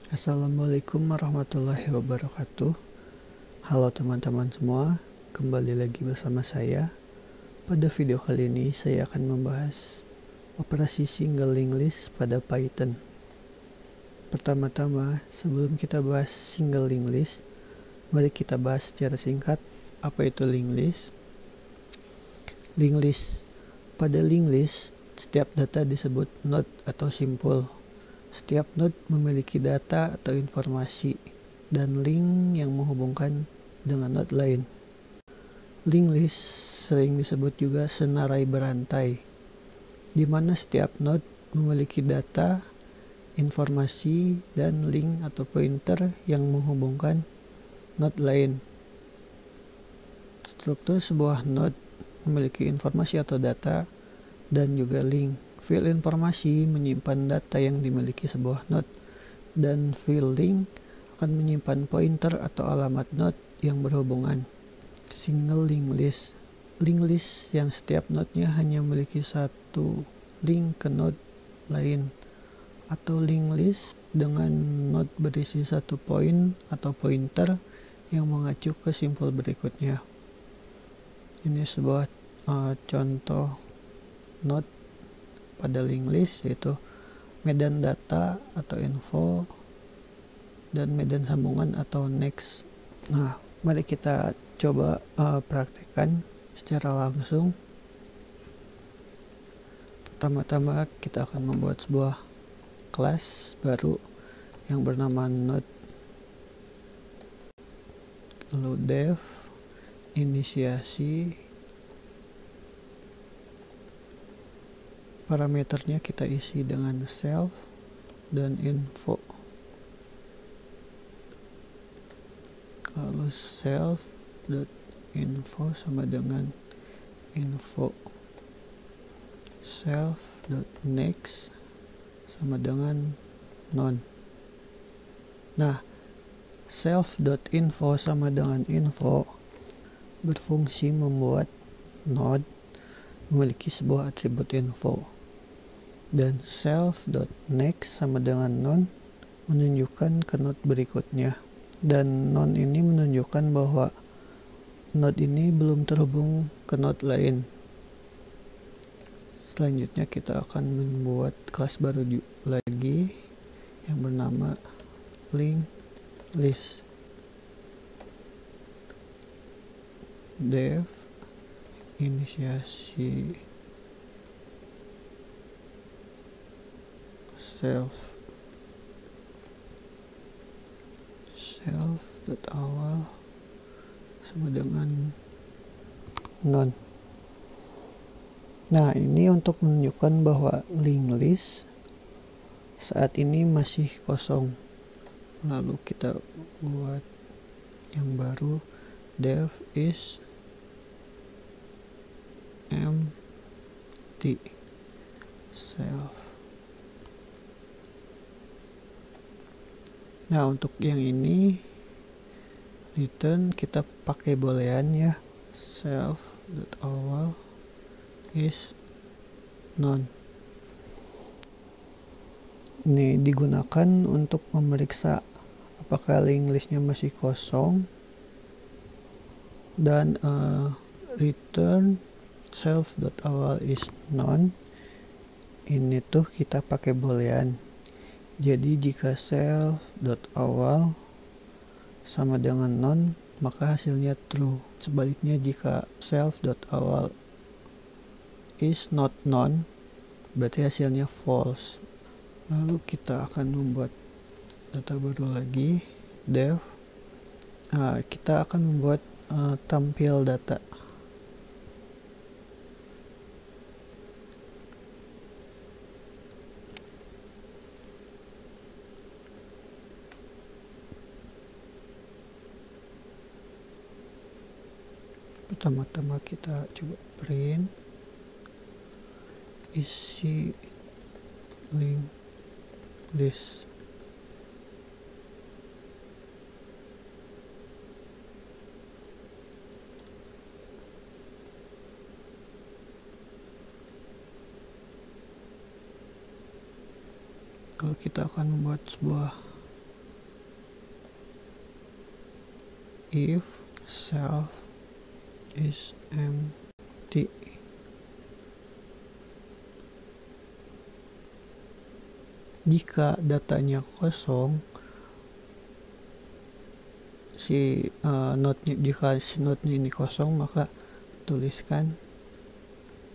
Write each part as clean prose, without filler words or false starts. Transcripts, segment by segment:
Assalamualaikum warahmatullahi wabarakatuh. Halo teman-teman semua, kembali lagi bersama saya. Pada video kali ini saya akan membahas operasi single linked list pada Python. Pertama-tama, sebelum kita bahas single linked list, mari kita bahas secara singkat apa itu linked list. Linked list. Pada linked list, setiap data disebut node atau simpul. Setiap node memiliki data atau informasi dan link yang menghubungkan dengan node lain. Linked list sering disebut juga senarai berantai, di mana setiap node memiliki data, informasi, dan link atau pointer yang menghubungkan node lain. Struktur sebuah node memiliki informasi atau data dan juga link. Field informasi menyimpan data yang dimiliki sebuah node, dan field link akan menyimpan pointer atau alamat node yang berhubungan. Single linked list. Linked list yang setiap node-nya hanya memiliki satu link ke node lain, atau linked list dengan node berisi satu poin atau pointer yang mengacu ke simpul berikutnya. Ini sebuah contoh node pada linked list, yaitu medan data atau info dan medan sambungan atau next. Nah, mari kita coba praktekkan secara langsung. Pertama-tama kita akan membuat sebuah kelas baru yang bernama node, lalu def inisiasi. Parameternya kita isi dengan self dan info. Lalu self.info sama dengan info. Self.next sama dengan none. Nah, self.info sama dengan info berfungsi membuat node memiliki sebuah atribut info. Dan self.next sama dengan none menunjukkan ke node berikutnya, dan none ini menunjukkan bahwa node ini belum terhubung ke node lain. Selanjutnya kita akan membuat kelas baru lagi yang bernama linked list. Def inisiasi self.awal sama dengan none. Nah, ini untuk menunjukkan bahwa linked list saat ini masih kosong. Lalu kita buat yang baru, def is empty self. Nah, untuk yang ini return kita pakai boolean ya, self.awal is none. Ini digunakan untuk memeriksa apakah linked listnya masih kosong, dan return self.awal is none ini tuh kita pakai boolean. Jadi jika self.awal sama dengan none, maka hasilnya true. Sebaliknya jika self.awal is not none, berarti hasilnya false. Lalu kita akan membuat data baru lagi, def. Kita akan membuat tampil data. Pertama-tama kita coba print isi linked list. Kalau kita akan membuat sebuah if self is empty. Jika datanya kosong, jika si node-nya ini kosong, maka tuliskan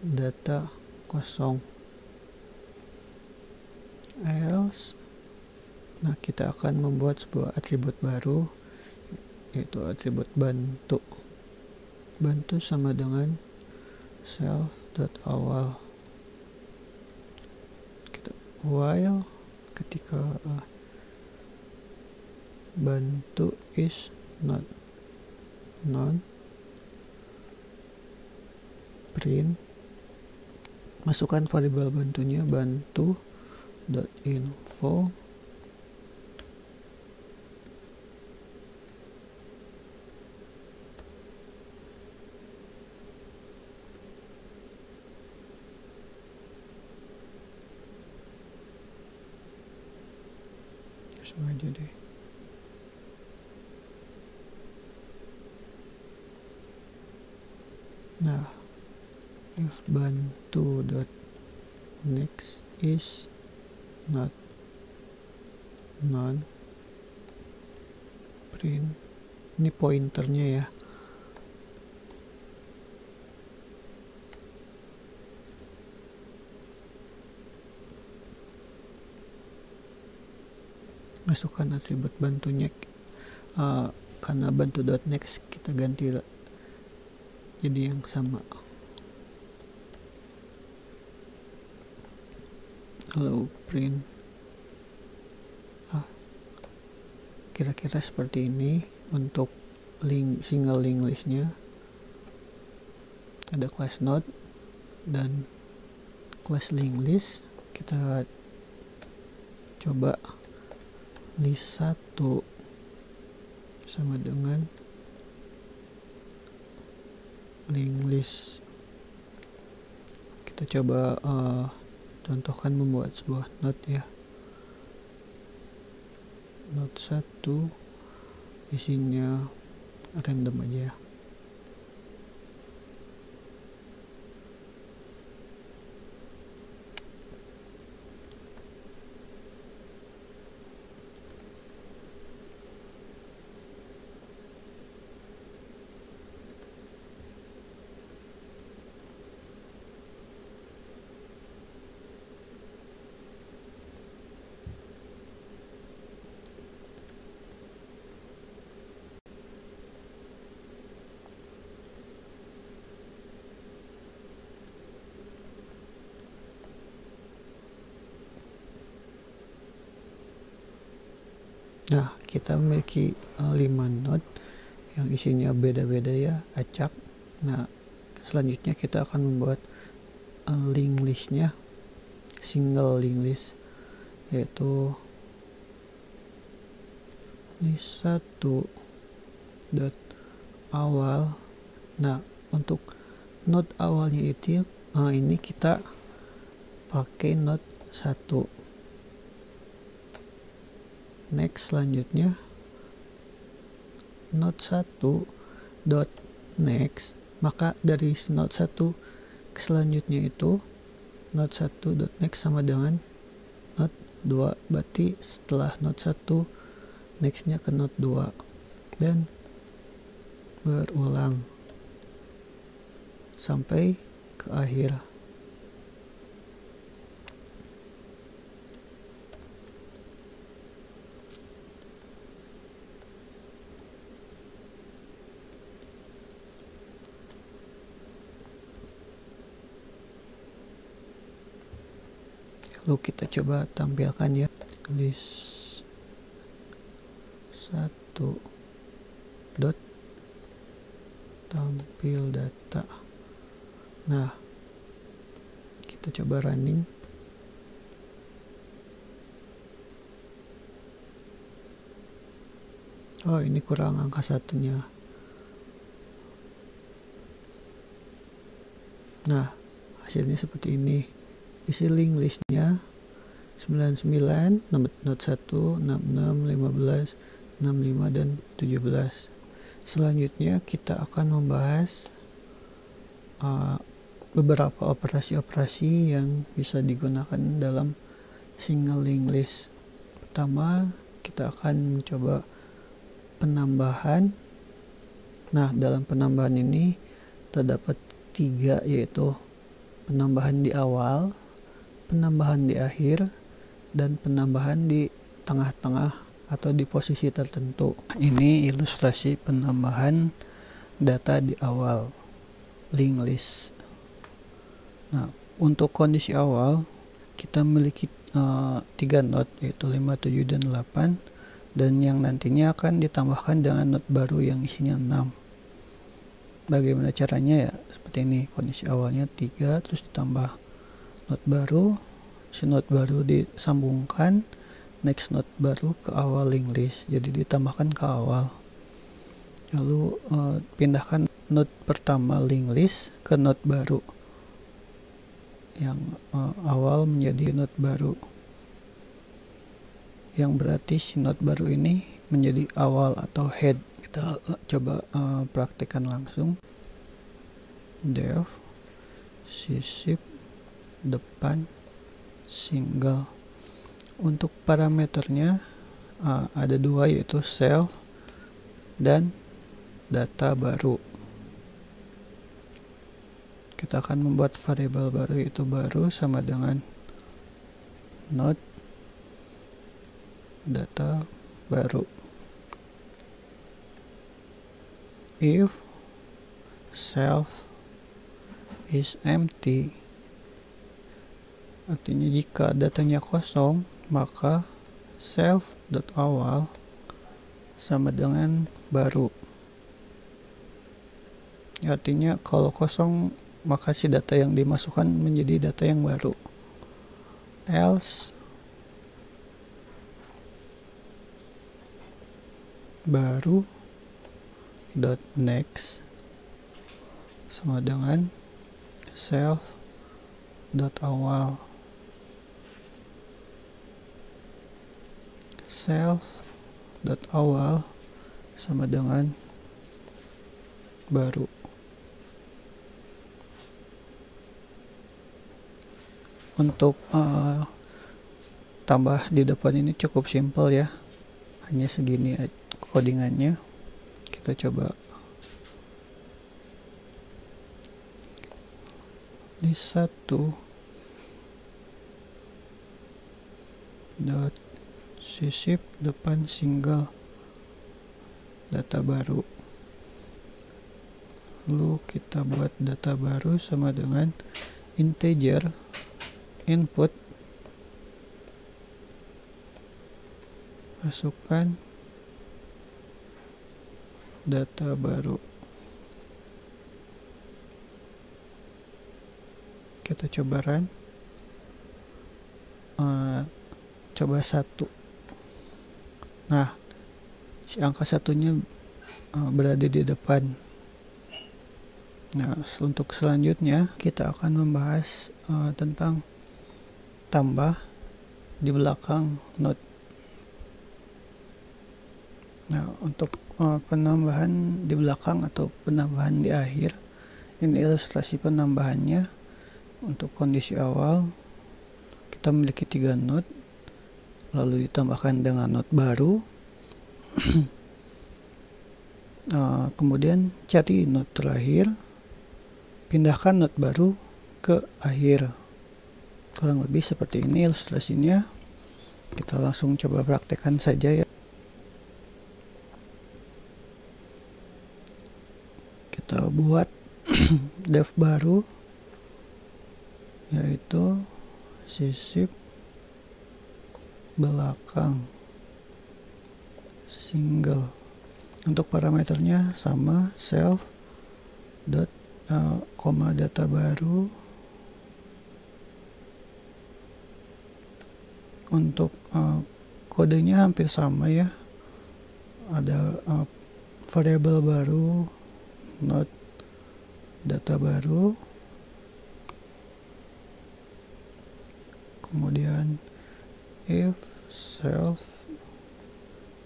data kosong. Else, nah kita akan membuat sebuah atribut baru, yaitu atribut bantu. Bantu sama dengan self.awal. While ketika bantu is not non, print, masukkan variabel bantunya bantu.info, langsung aja deh. Nah, if bantu.next is not non, print, ini pointernya ya, masukkan atribut bantunya, karena bantu.next kita ganti jadi yang sama. Lalu print, kira-kira seperti ini untuk single link listnya. Ada class node dan class link list. Kita coba list 1 sama dengan link list. Kita coba contohkan membuat sebuah node ya. Node 1 isinya random aja. Nah, kita memiliki 5 node yang isinya beda-beda ya, acak. Nah, selanjutnya kita akan membuat link listnya, single link list, yaitu list 1 dot awal. Nah, untuk node awalnya itu ini kita pakai node 1. Next, selanjutnya node 1 dot next, maka dari node 1 ke selanjutnya itu node 1 dot next sama dengan node 2, berarti setelah node 1 nextnya ke node 2 dan berulang sampai ke akhir. Lalu kita coba tampilkan ya, list 1 dot tampil data. Nah, kita coba running. Oh, ini kurang angka satunya. Nah, hasilnya seperti ini. Isi link listnya 99, node 1, 66, 15, 65, dan 17. Selanjutnya kita akan membahas beberapa operasi-operasi yang bisa digunakan dalam single linked list. Pertama, kita akan mencoba penambahan. Nah, dalam penambahan ini terdapat 3, yaitu penambahan di awal, penambahan di akhir, dan penambahan di tengah-tengah atau di posisi tertentu. Ini ilustrasi penambahan data di awal linked list. Nah, untuk kondisi awal kita memiliki 3 node, yaitu 5, 7, dan 8, dan yang nantinya akan ditambahkan dengan node baru yang isinya 6. Bagaimana caranya? Ya seperti ini. Kondisi awalnya 3, terus ditambah node baru, si node baru disambungkan next node baru ke awal linked list, jadi ditambahkan ke awal. Lalu pindahkan node pertama linked list ke node baru, yang awal menjadi node baru, yang berarti si node baru ini menjadi awal atau head. Kita coba praktekkan langsung. Def sisip depan single. Untuk parameternya ada 2, yaitu self dan data baru. Kita akan membuat variabel baru, yaitu baru sama dengan node data baru. If self is empty, artinya jika datanya kosong, maka self.awal sama dengan baru. Artinya kalau kosong, maka si data yang dimasukkan menjadi data yang baru. Else baru dot next sama dengan self dot awal. Self dot awal sama dengan baru. Untuk tambah di depan ini cukup simpel ya, hanya segini codingannya. Kita coba list 1 dot sisip depan single data baru. Lalu kita buat data baru sama dengan integer input, masukkan data baru. Kita coba run. Coba 1. Nah, si angka 1-nya berada di depan. Nah, untuk selanjutnya kita akan membahas tentang tambah di belakang node. Nah, untuk penambahan di belakang atau penambahan di akhir, ini ilustrasi penambahannya. Untuk kondisi awal kita memiliki 3 node, lalu ditambahkan dengan node baru. Kemudian cari node terakhir, pindahkan node baru ke akhir. Kurang lebih seperti ini ilustrasinya. Kita langsung coba praktekkan saja ya. Kita buat def baru, yaitu sisip belakang single. Untuk parameternya sama, self dot koma data baru. Untuk kodenya hampir sama ya, ada variabel baru, node data baru, kemudian if self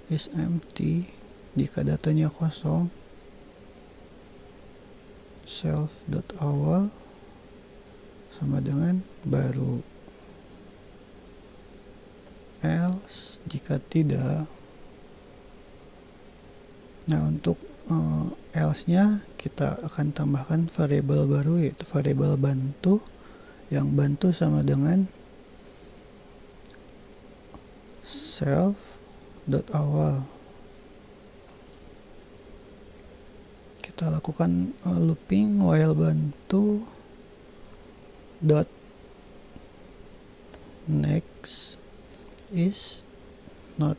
is empty, jika datanya kosong, self.awal sama dengan baru, else jika tidak. Nah, untuk else nya kita akan tambahkan variabel baru, yaitu variabel bantu, yang bantu sama dengan self.awal. Kita lakukan looping while bantu dot next is not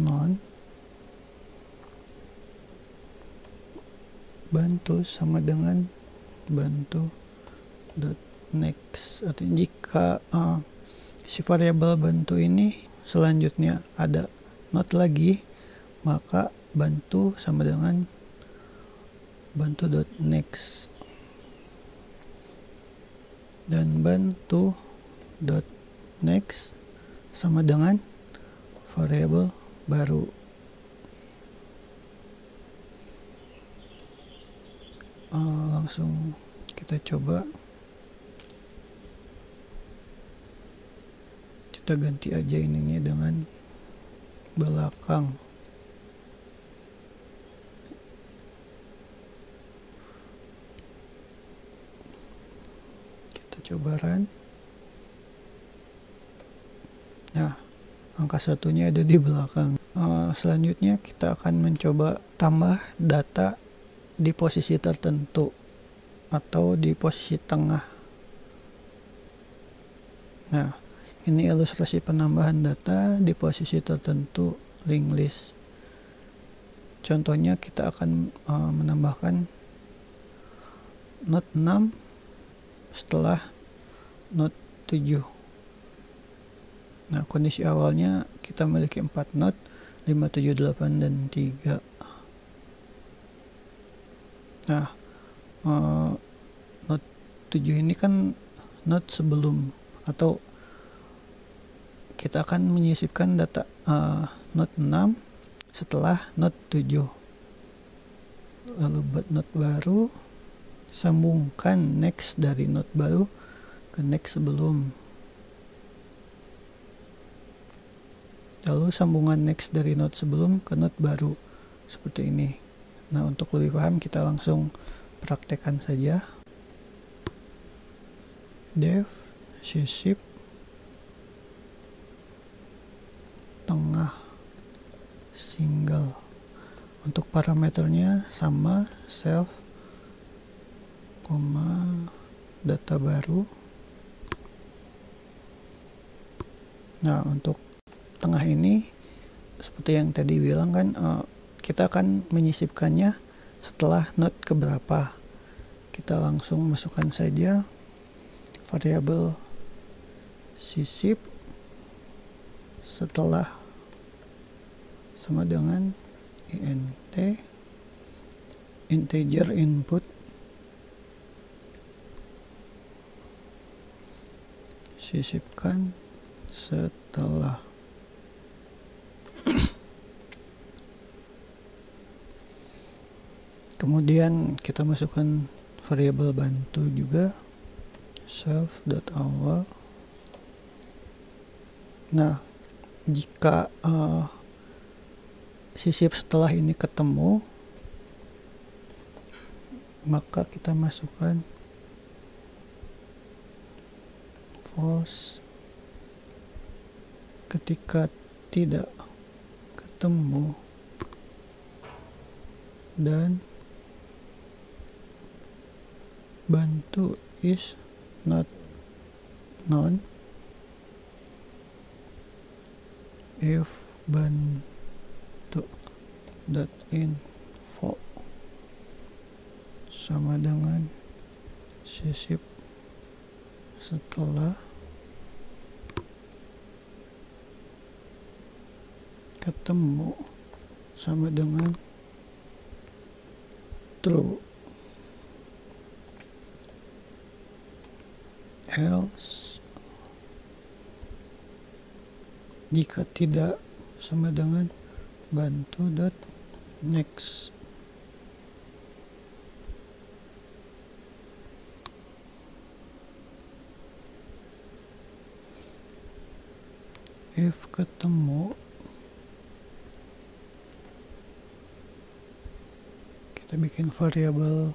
known. Bantu sama dengan bantu dot next. Artinya jika si variabel bantu ini selanjutnya ada not lagi, maka bantu sama dengan bantu dot next, dan bantu dot next sama dengan variabel baru. Langsung kita coba, kita ganti aja ininya dengan belakang. Kita coba run. Nah, angka satunya ada di belakang. Selanjutnya kita akan mencoba tambah data di posisi tertentu atau di posisi tengah. Nah, ini ilustrasi penambahan data di posisi tertentu, linked list. Contohnya kita akan menambahkan not 6 setelah not 7. Nah, kondisi awalnya kita memiliki 4 not, 5, 7, 8, dan 3. Nah, not 7 ini kan not sebelum, atau kita akan menyisipkan data not 6 setelah not 7. Lalu buat not baru, sambungkan next dari not baru ke next sebelum. Lalu sambungan next dari not sebelum ke not baru, seperti ini. Nah, untuk lebih paham kita langsung praktekkan saja. Def sisip tengah single. Untuk parameternya sama self, data baru. Nah, untuk tengah ini seperti yang tadi bilang kan, kita akan menyisipkannya setelah not keberapa. Kita langsung masukkan saja variabel sisip setelah sama dengan int integer input sisipkan setelah. Kemudian kita masukkan variabel bantu juga, self.awal. Nah, jika sisip setelah ini ketemu, maka kita masukkan false. Ketika tidak ketemu dan bantu is not known, if bantu dot info sama dengan sisip setelah ketemu sama dengan true. Else jika tidak sama dengan bantu dot next. if ketemu, kita bikin variabel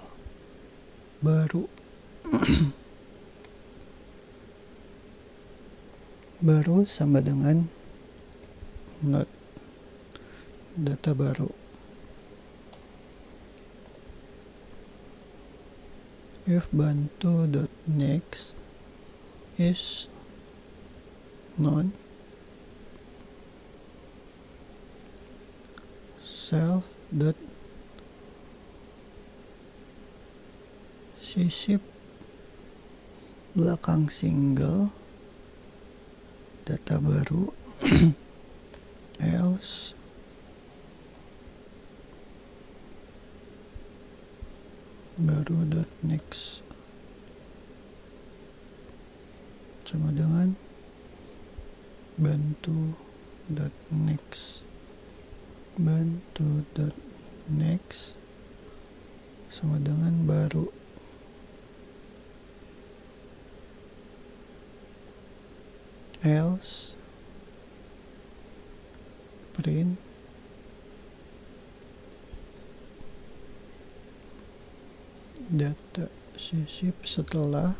baru baru sama dengan not data baru. If bantu.next is non self dot sisip belakang single data baru else baru dot next sama dengan bantu dot next sama dengan baru else print data sisip setelah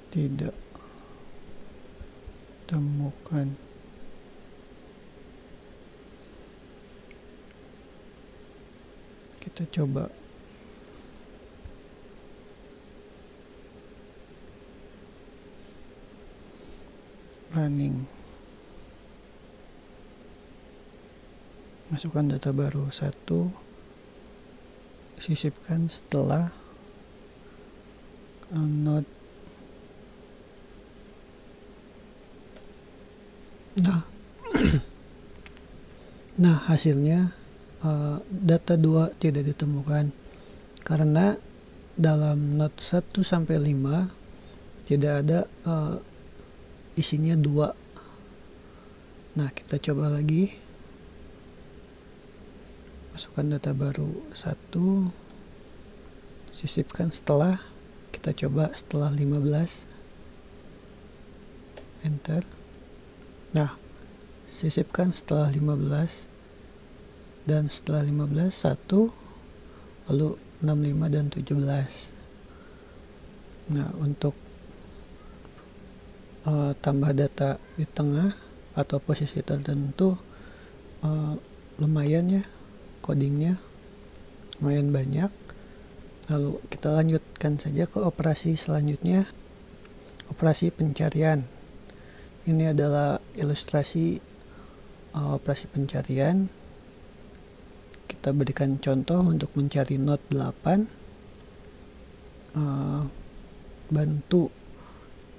tidak temukan. Kita coba running, masukkan data baru 1, sisipkan setelah not. Nah hasilnya data 2 tidak ditemukan karena dalam not 1 sampai 5 tidak ada isinya 2. Nah kita coba lagi, masukkan data baru 1, sisipkan setelah, kita coba setelah 15, enter. Nah sisipkan setelah 15 dan setelah 15 1, lalu 65 dan 17. Nah untuk tambah data di tengah atau posisi tertentu lumayan ya, codingnya lumayan banyak. Lalu kita lanjutkan saja ke operasi selanjutnya, operasi pencarian. Ini adalah ilustrasi operasi pencarian. Kita berikan contoh untuk mencari not 8. Bantu,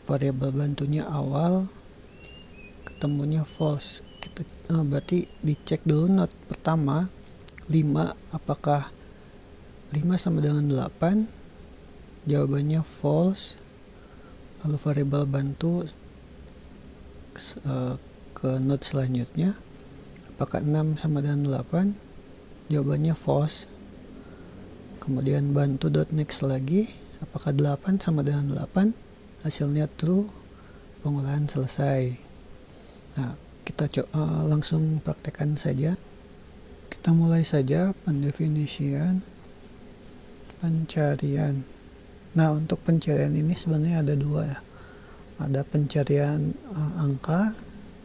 variabel bantunya awal, ketemunya false. Kita berarti dicek dulu not pertama 5, apakah 5 sama dengan 8, jawabannya false. Lalu variabel bantu ke not selanjutnya, apakah 6 sama dengan 8, jawabannya false. Kemudian bantu.next lagi, apakah 8 sama dengan 8, hasilnya true, pengolahan selesai. Nah kita langsung praktekkan saja. Kita mulai saja pendefinisian pencarian. Nah untuk pencarian ini sebenarnya ada 2 ya, ada pencarian angka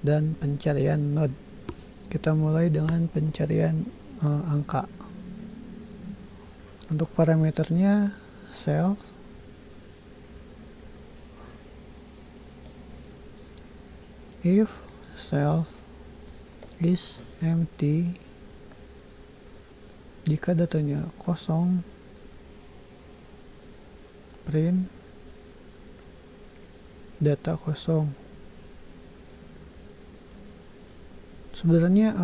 dan pencarian node. Kita mulai dengan pencarian angka. Untuk parameternya self if self is empty, jika datanya kosong, print data kosong. Sebenarnya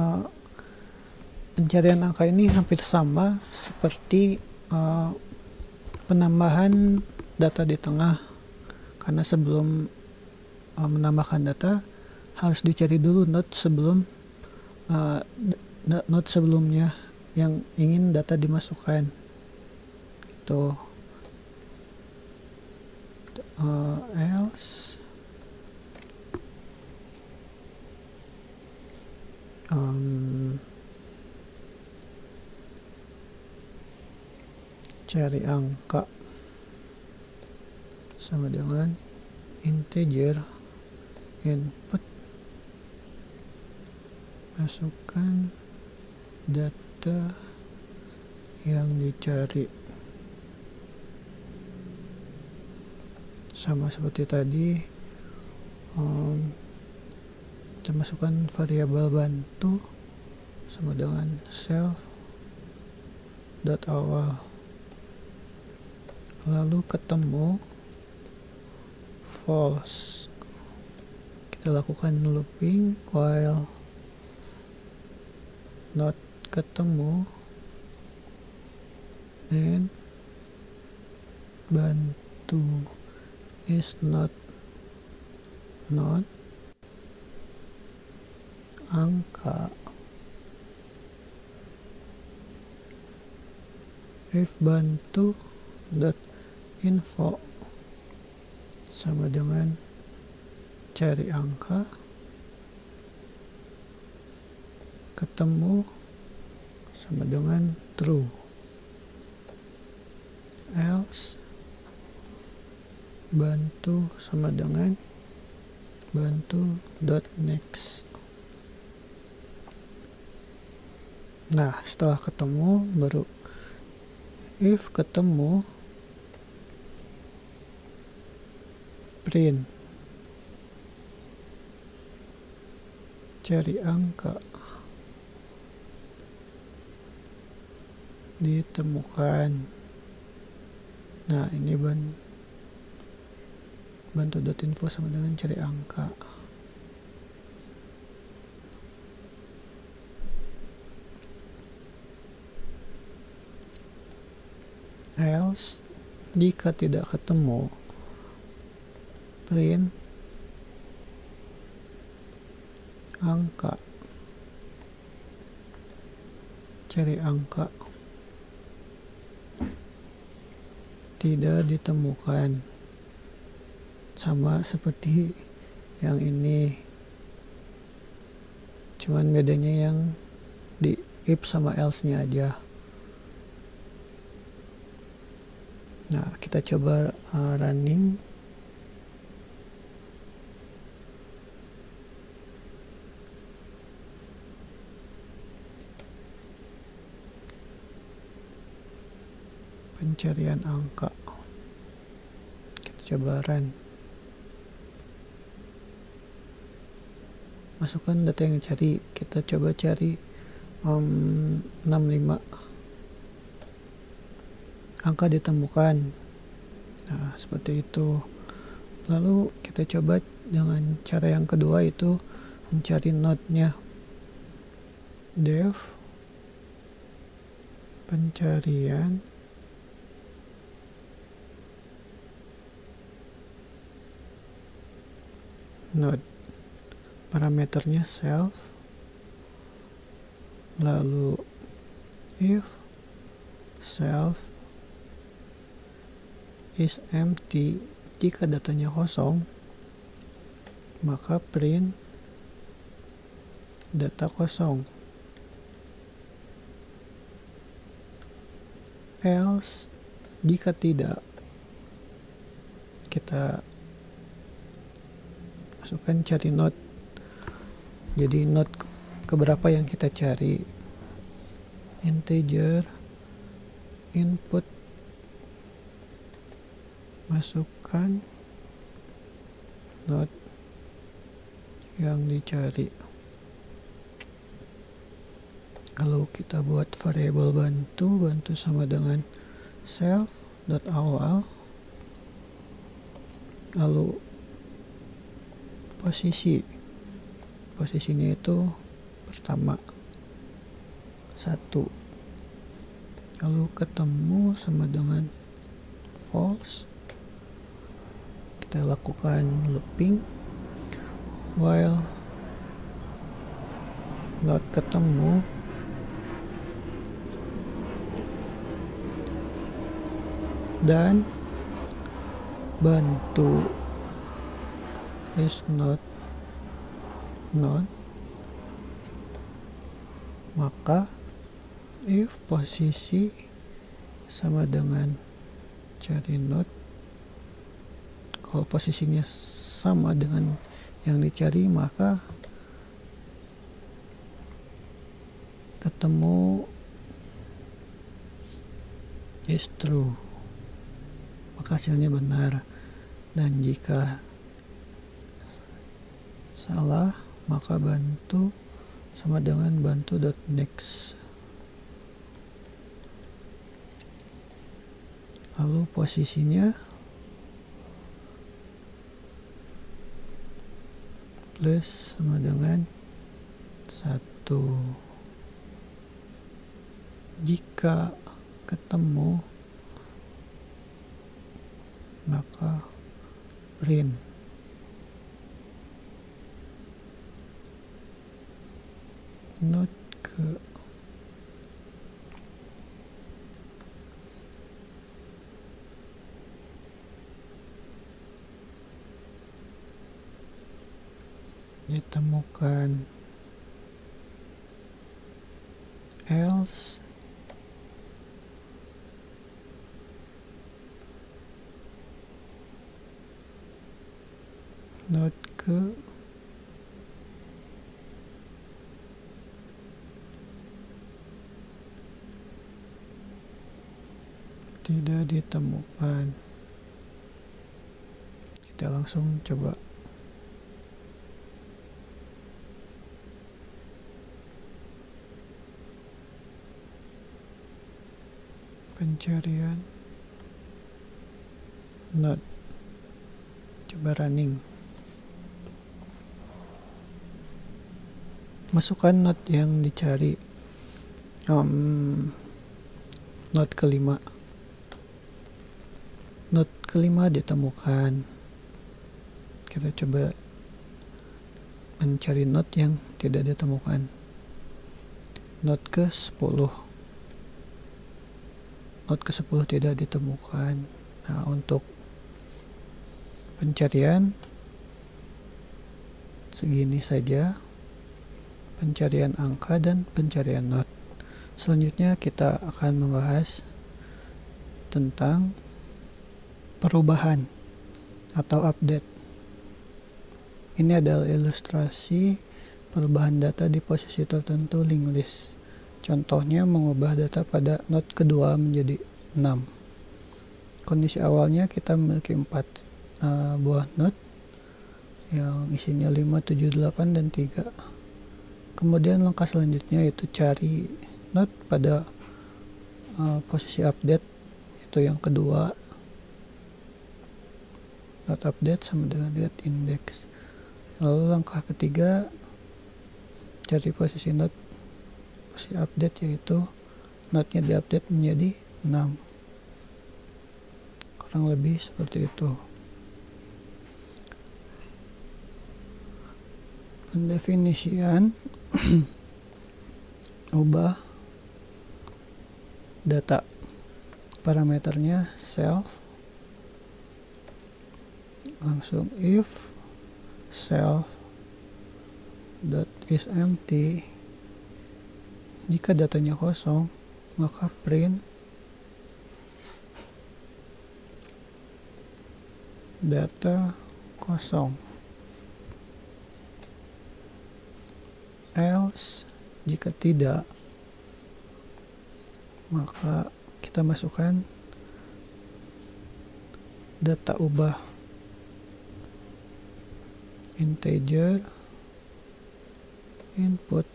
pencarian angka ini hampir sama seperti penambahan data di tengah, karena sebelum menambahkan data harus dicari dulu node sebelumnya yang ingin data dimasukkan. Itu else cari angka sama dengan integer input, masukkan data yang dicari. Sama seperti tadi, kita masukkan variabel bantu sama dengan self.awal, lalu ketemu false. Kita lakukan looping while not ketemu and bantu is not angka. If bantu dot info sama dengan cari angka, ketemu sama dengan true, else bantu sama dengan bantu dot next. Nah, setelah ketemu baru if ketemu print cari angka ditemukan. Nah, ini bantu.info sama dengan cari angka. Else jika tidak ketemu print angka, cari angka tidak ditemukan. Sama seperti yang ini, cuman bedanya yang di if sama else nya aja. Nah, kita coba running. Pencarian angka. Kita coba run. Masukkan data yang dicari. Kita coba cari 65. Angka ditemukan. Nah, seperti itu. Lalu kita coba dengan cara yang kedua, itu mencari node-nya. Def pencarian node, parameternya self, lalu if self is empty, jika datanya kosong maka print data kosong. Else jika tidak, kita masukkan cari node. Jadi node keberapa yang kita cari, integer input, masukkan node yang dicari. Lalu kita buat variabel bantu sama dengan self.awal, lalu posisinya itu pertama 1, lalu ketemu sama dengan false. Kita lakukan looping while not ketemu dan bantu is not maka if posisi sama dengan cari not, kalau posisinya sama dengan yang dicari maka ketemu is true, maka hasilnya benar. Dan jika salah maka bantu sama dengan bantu.next. Lalu posisinya plus sama dengan 1. Jika ketemu maka print. Not ke ditemukan, else not ke tidak ditemukan. Kita langsung coba. Pencarian not, coba running, masukkan not yang dicari, not kelima ditemukan. Kita coba mencari not yang tidak ditemukan. Not ke 10 tidak ditemukan. Nah, untuk pencarian segini saja, pencarian angka dan pencarian not. Selanjutnya kita akan membahas tentang perubahan atau update. Ini adalah ilustrasi perubahan data di posisi tertentu linked list. Contohnya mengubah data pada not kedua menjadi 6. Kondisi awalnya kita memiliki 4 buah not yang isinya 5, 7, 8, dan 3. Kemudian langkah selanjutnya yaitu cari not pada posisi update, itu yang kedua. Not update sama dengan get index. Lalu langkah ketiga cari posisi not posisi update, yaitu notnya diupdate menjadi 6. Kurang lebih seperti itu. Pendefinisian ubah data, parameternya self, langsung if self dot is empty. Jika datanya kosong maka print data kosong. Else jika tidak maka kita masukkan data ubah integer input,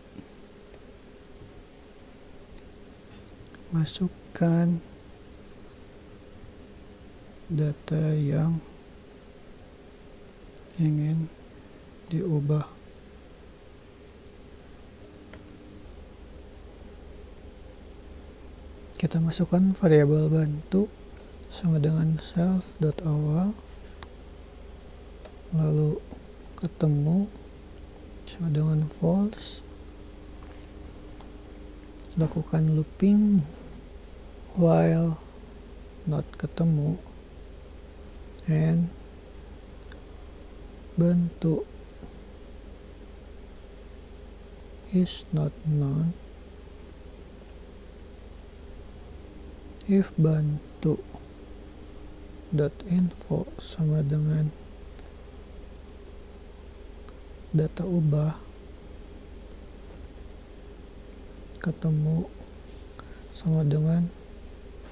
masukkan data yang ingin diubah. Kita masukkan variabel bantu sama dengan self.awal, lalu ketemu sama dengan false. Lakukan looping while not ketemu and bentuk is not known if bentuk .info sama dengan data ubah ketemu sama dengan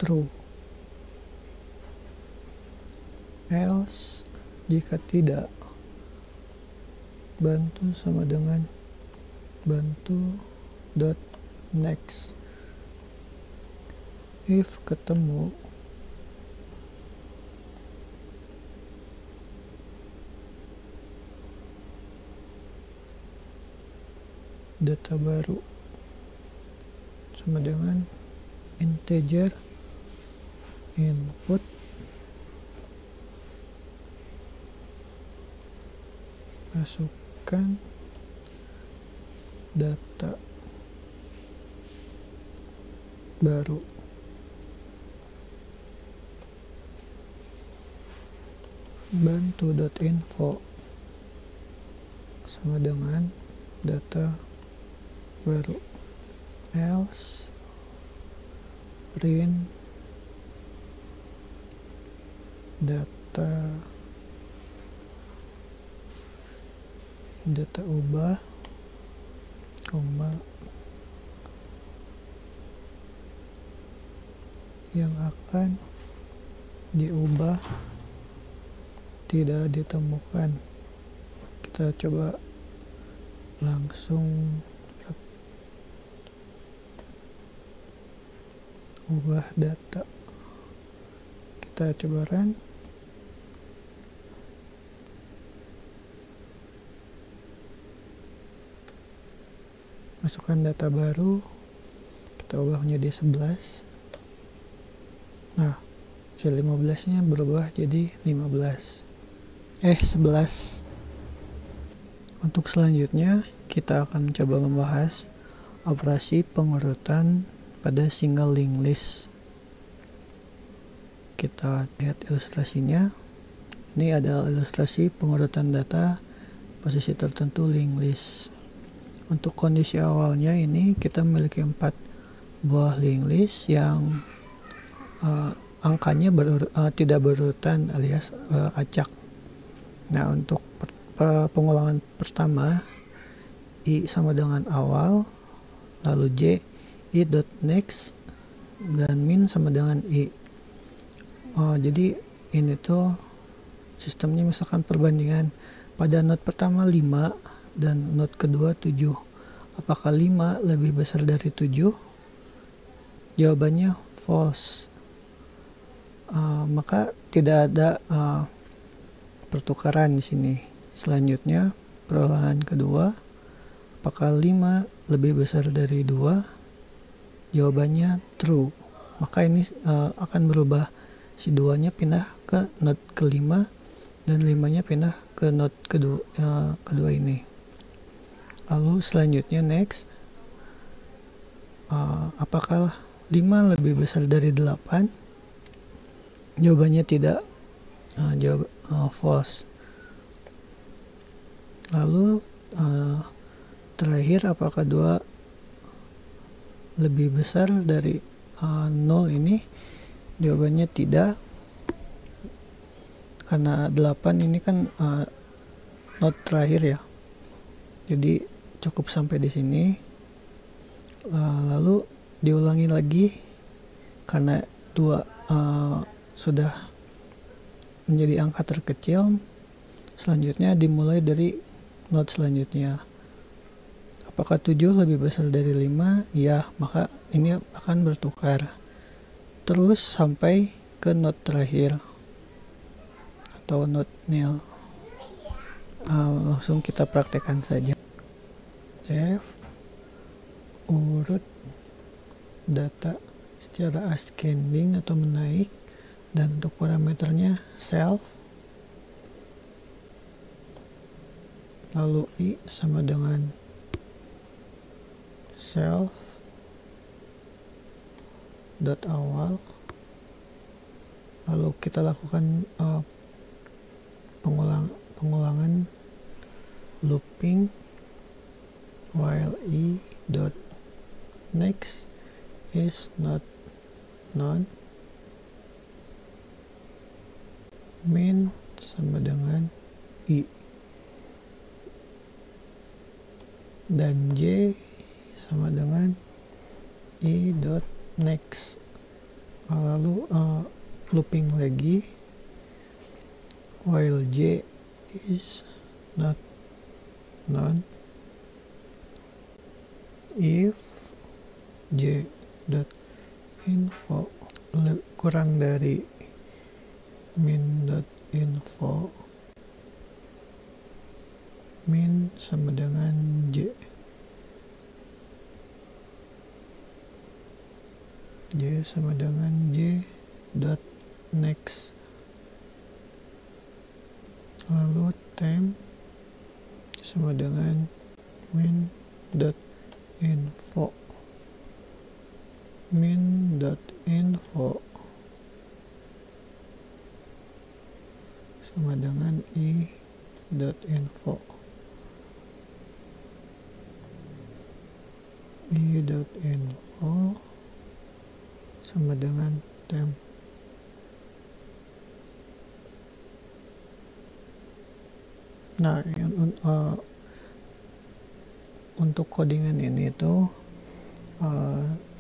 true, else jika tidak bantu sama dengan bantu.next if ketemu data baru sama dengan integer input masukkan data baru bantu.info sama dengan data baru, else print data ubah, yang akan diubah tidak ditemukan. Kita coba langsung ubah data, kita coba run. Masukkan data baru, kita ubah menjadi 11. Nah, C15 nya berubah jadi 11. Untuk selanjutnya kita akan mencoba membahas operasi pengurutan pada single linked list. Kita lihat ilustrasinya. Ini adalah ilustrasi pengurutan data posisi tertentu linked list. Untuk kondisi awalnya ini kita memiliki 4 buah linked list yang angkanya tidak berurutan alias acak. Nah, untuk pengulangan pertama I sama dengan awal, lalu J I.next, dan min sama dengan I. Jadi ini tuh sistemnya misalkan perbandingan pada node pertama 5 dan node kedua 7. Apakah 5 lebih besar dari 7? Jawabannya false. Maka tidak ada pertukaran di sini. Selanjutnya perulangan kedua, apakah 5 lebih besar dari 2? Jawabannya true. Maka ini akan berubah, si 2 nya pindah ke node kelima dan 5 nya pindah ke node kedua ini. Lalu selanjutnya next, apakah 5 lebih besar dari 8? Jawabannya tidak, false. Lalu terakhir, apakah 2 lebih besar dari 0 ini? Jawabannya tidak, karena 8 ini kan node terakhir ya. Jadi cukup sampai di sini. Lalu diulangi lagi karena 2 sudah menjadi angka terkecil. Selanjutnya dimulai dari node selanjutnya. Apakah 7 lebih besar dari 5? Ya, maka ini akan bertukar. Terus sampai ke node terakhir atau node nil. Langsung kita praktekkan saja. Def urut data secara ascending atau menaik, dan untuk parameternya self, lalu I sama dengan self dot awal, lalu kita lakukan pengulangan looping while dot next is not known. Min sama dengan i dan j sama dengan i dot next. Lalu looping lagi while j is not known if j dot info kurang dari min dot info. Min sama dengan j sama dengan j dot next. Lalu temp sama dengan min dot info. Min dot info sama dengan i dot info. I dot info sama dengan temp. Nah, untuk codingan ini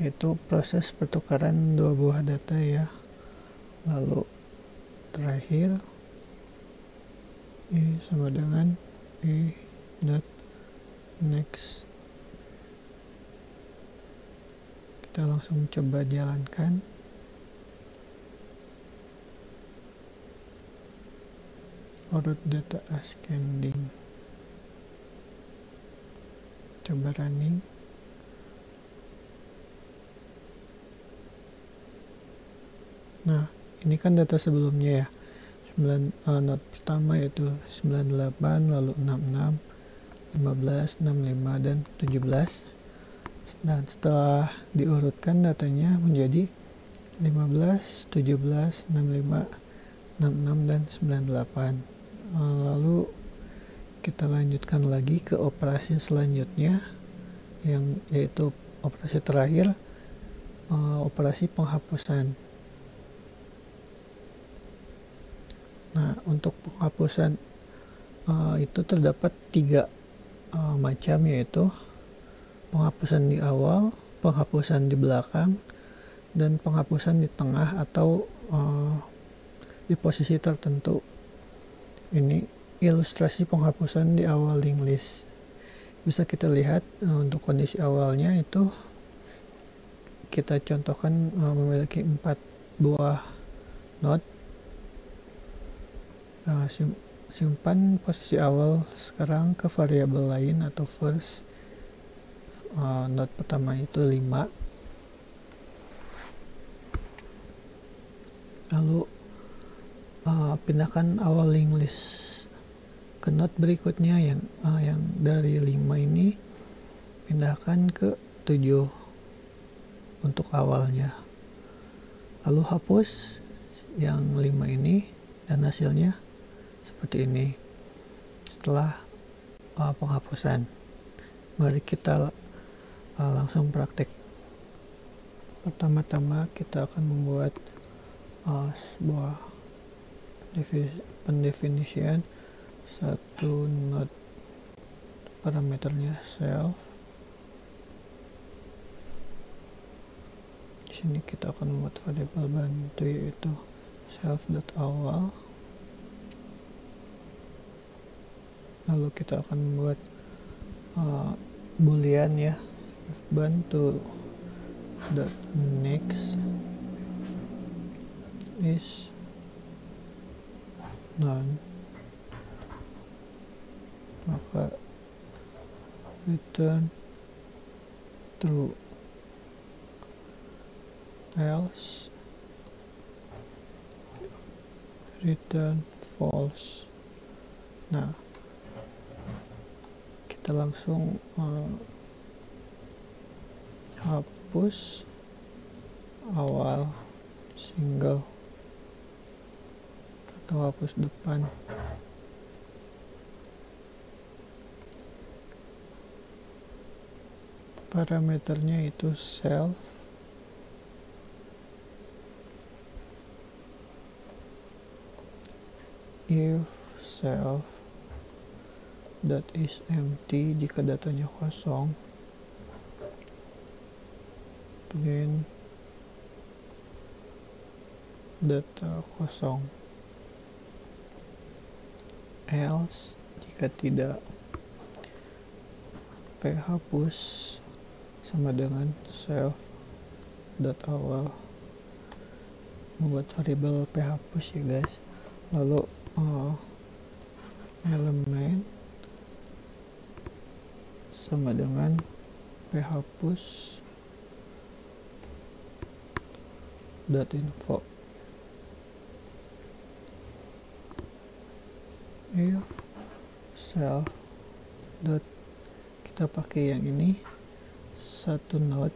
itu proses pertukaran dua buah data ya. Lalu terakhir i sama dengan i dot next. Kita langsung coba jalankan. Root data ascending. Coba running. Nah, ini kan data sebelumnya ya. 9 not pertama yaitu 98, lalu 66, 15, 65 dan 17. Dan setelah diurutkan datanya menjadi 15, 17, 65, 66 dan 98. Lalu kita lanjutkan lagi ke operasi selanjutnya yang yaitu operasi terakhir, operasi penghapusan. Nah, untuk penghapusan itu terdapat 3 macam, yaitu penghapusan di awal, penghapusan di belakang, dan penghapusan di tengah atau di posisi tertentu. Ini ilustrasi penghapusan di awal linked list. Bisa kita lihat untuk kondisi awalnya itu kita contohkan memiliki 4 buah node. Simpan posisi awal sekarang ke variabel lain atau first. Node pertama itu 5. Lalu pindahkan awal linked list ke node berikutnya yang dari 5 ini pindahkan ke 7 untuk awalnya. Lalu hapus yang 5 ini dan hasilnya seperti ini setelah penghapusan. Mari kita langsung praktek. Pertama-tama kita akan membuat sebuah pendefinisian satu node, parameternya self. Di sini kita akan membuat variabel bantu yaitu self.awal. Lalu kita akan membuat boolean ya, if bantu dot next is none, maka return true, else return false. Nah, kita langsung hapus awal single atau hapus depan. parameternya itu self if self dot is empty, jika datanya kosong, print data kosong, else jika tidak, phapus sama dengan self dot awal, membuat variabel phapus ya guys, lalu elemen sama dengan phapus dot info, if self dot, kita pakai yang ini satu node,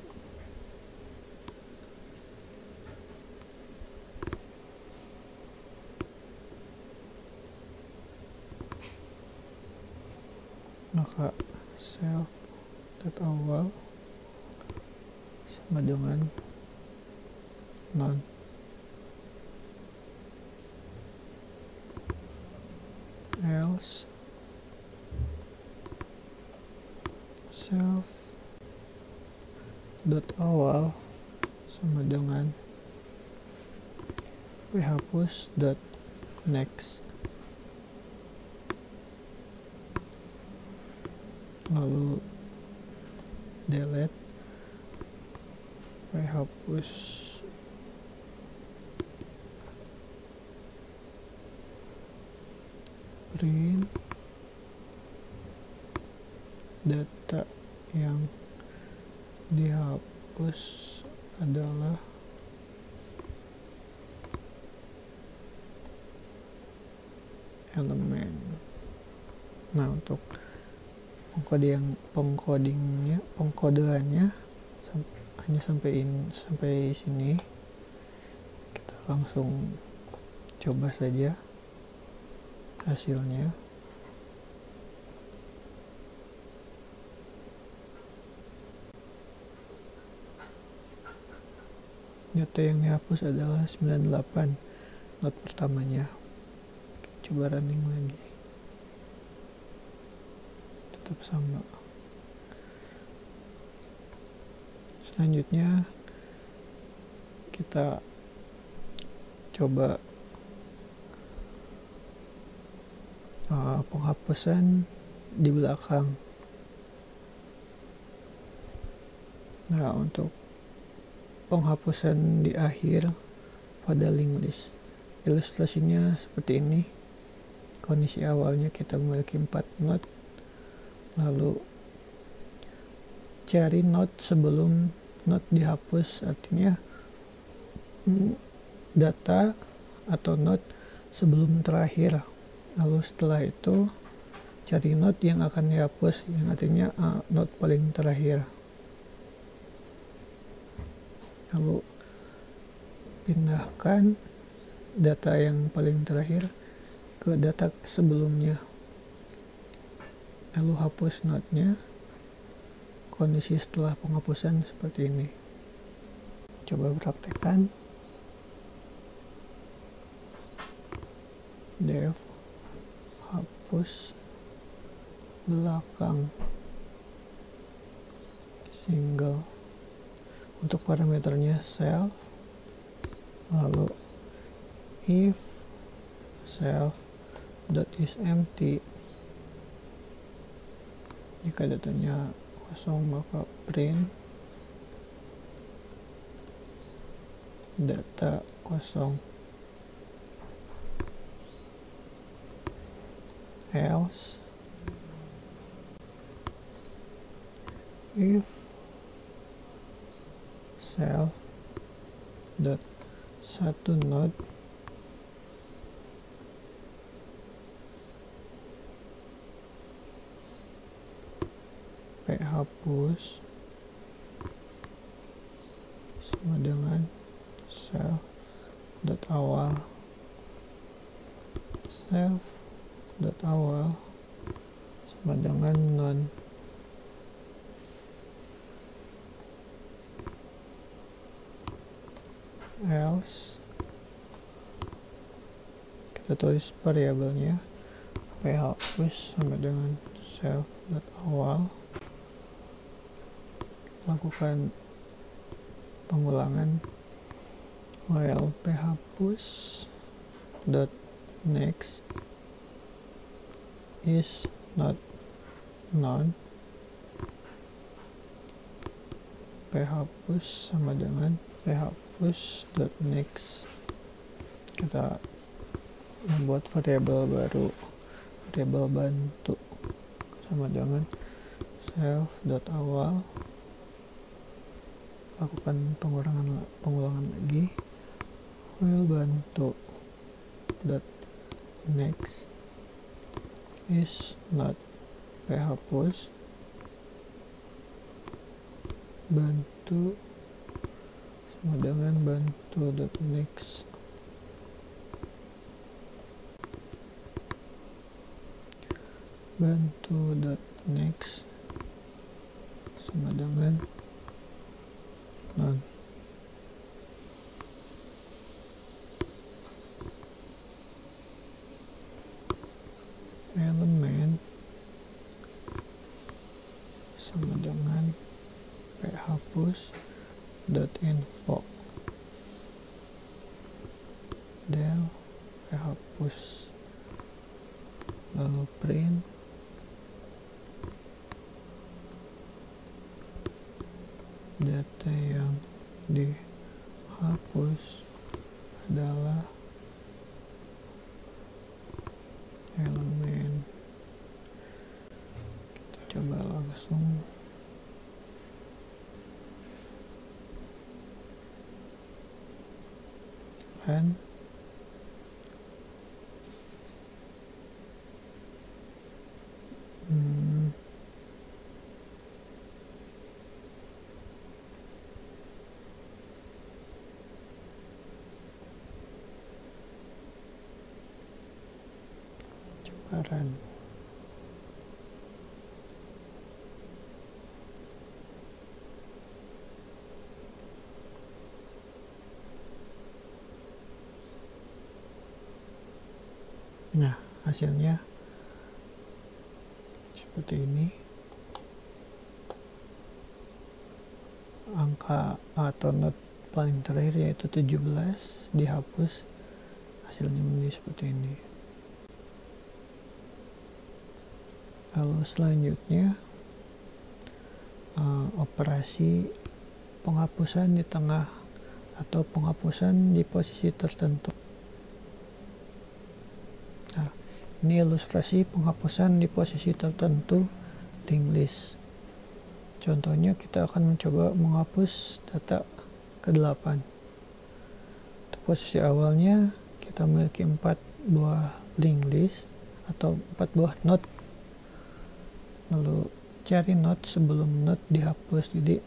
maka self dot awal sama dengan none, else self dot awal sama dengan phapus dot next, lalu delete phapus print data yang dihapus adalah elemen. Nah, untuk pengkodeannya hanya sampai sini. Kita langsung coba saja hasilnya. Data yang dihapus adalah 98, not pertamanya. Coba running lagi, tetap sama. Selanjutnya kita coba penghapusan di belakang. Nah, untuk penghapusan di akhir pada linked list, ilustrasinya seperti ini. Kondisi awalnya kita memiliki 4 node, lalu cari node sebelum node dihapus, artinya data atau node sebelum terakhir. Lalu setelah itu cari node yang akan dihapus, yang artinya node paling terakhir. Lalu pindahkan data yang paling terakhir ke data sebelumnya, lalu hapus node-nya. Kondisi setelah penghapusan seperti ini. Coba praktekkan. Def hapus belakang single, untuk parameternya self, lalu if self dot is empty, jika datanya kosong maka print data kosong, else if self dot satu node phapus sama dengan self dot awal, self dot awal sama dengan none, kita tulis variabelnya phpush sama dengan self.awal, lakukan pengulangan while phpush dot next is not known. phpush sama dengan phpush dot next, kita membuat variabel baru, variabel bantu sama dengan self.awal, lakukan pengulangan lagi while bantu dot next is not phpush bantu sama dengan bantu dot next, bantu dot next sama dengan none. Elemen sama dengan phpush dot info del phpush, lalu print data yang dihapus adalah elemen. Kita coba langsung run. Run. Nah, hasilnya seperti ini. Angka atau not paling terakhir yaitu 17 dihapus, hasilnya menjadi seperti ini. Lalu selanjutnya operasi penghapusan di tengah atau penghapusan di posisi tertentu. Nah, ini ilustrasi penghapusan di posisi tertentu linked list. Contohnya kita akan mencoba menghapus data ke-8. Untuk posisi awalnya kita memiliki 4 buah linked list atau 4 buah node. Lalu cari node sebelum node dihapus, jadi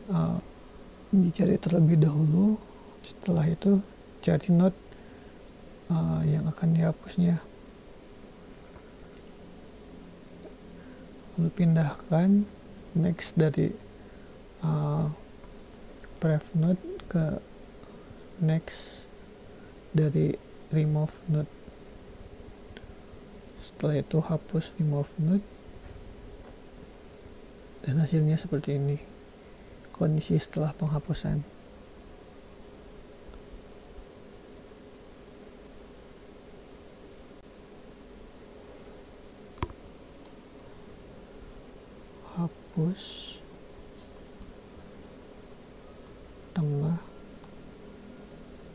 dicari terlebih dahulu, setelah itu cari node yang akan dihapusnya, lalu pindahkan next dari pref node ke next dari remove node. Setelah itu hapus remove node, dan hasilnya seperti ini kondisi setelah penghapusan. Hapus tengah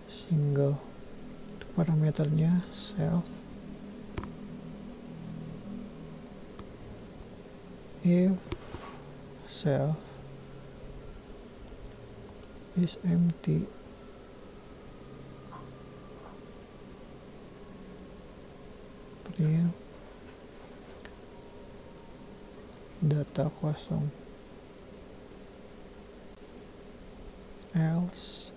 single, untuk parameternya self, if self is empty, print data kosong, else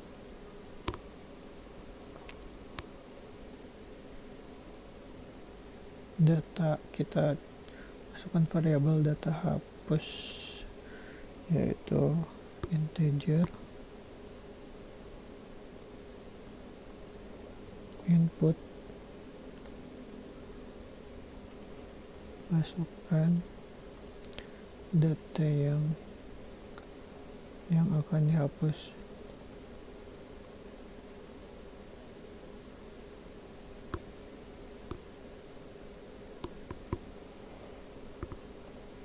data kita masukkan variabel data hapus yaitu integer, input masukkan data yang akan dihapus.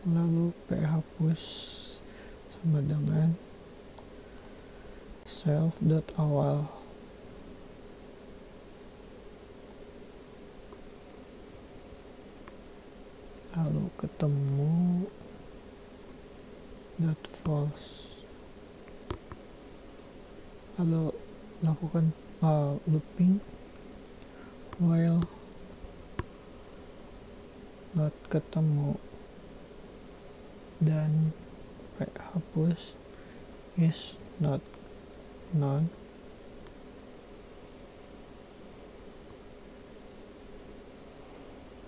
Lalu phapus sama dengan self.awal. Lalu ketemu .false. Lalu lakukan looping while not ketemu, dan phapus is not known.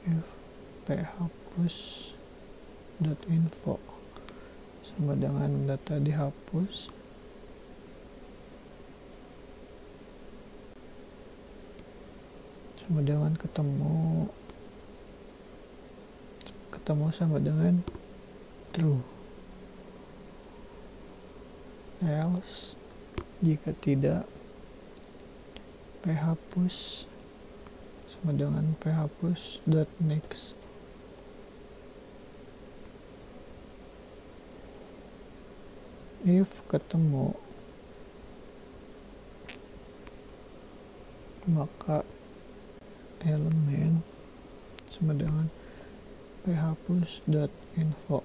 If phapus.info sama dengan data dihapus, sama dengan ketemu sama dengan true. Else jika tidak, phapus sama dengan phapus.next. If ketemu, maka elemen sama dengan phapus.info.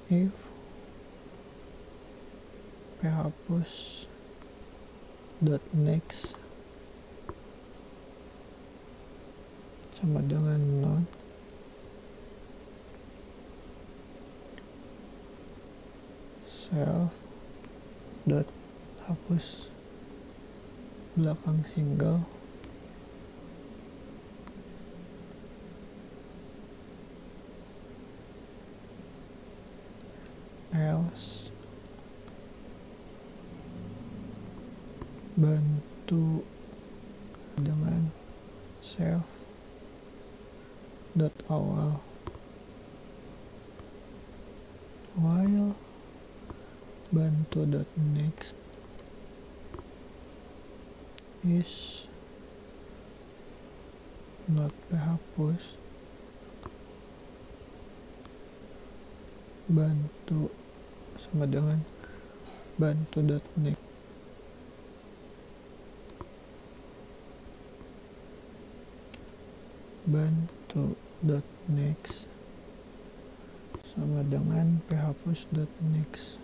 If phapus.next sama dengan none, self.hapus belakang single else bantu dengan self.awal while bantu.next is not phapus, bantu sama dengan bantu.next. Bantu.next sama dengan phapus.next.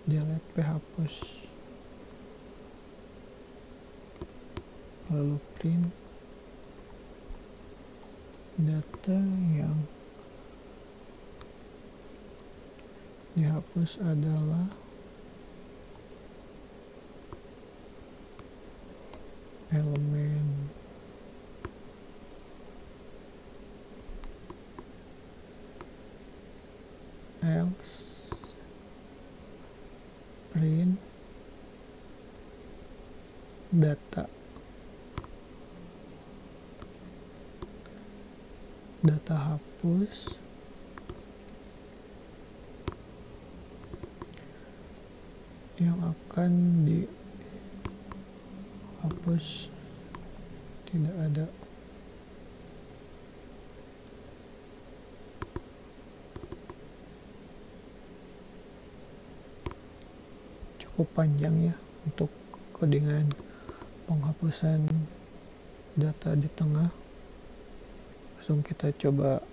delete phapus, lalu print data yang dihapus adalah elemen else print data hapus yang akan dihapus tidak ada. Cukup panjang ya untuk codingan penghapusan data di tengah. Langsung kita coba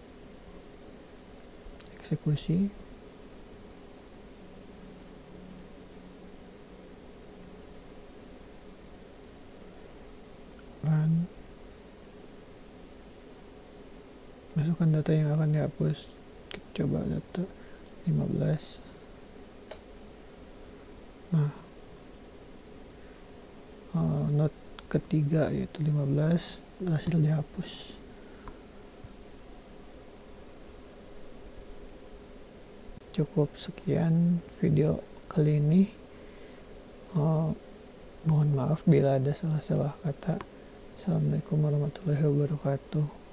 eksekusi. Run. Masukkan data yang akan dihapus. Kita coba data 15. Nah, note ketiga yaitu 15 hasil dihapus. Cukup sekian video kali ini. Mohon maaf bila ada salah-salah kata. Assalamualaikum warahmatullahi wabarakatuh.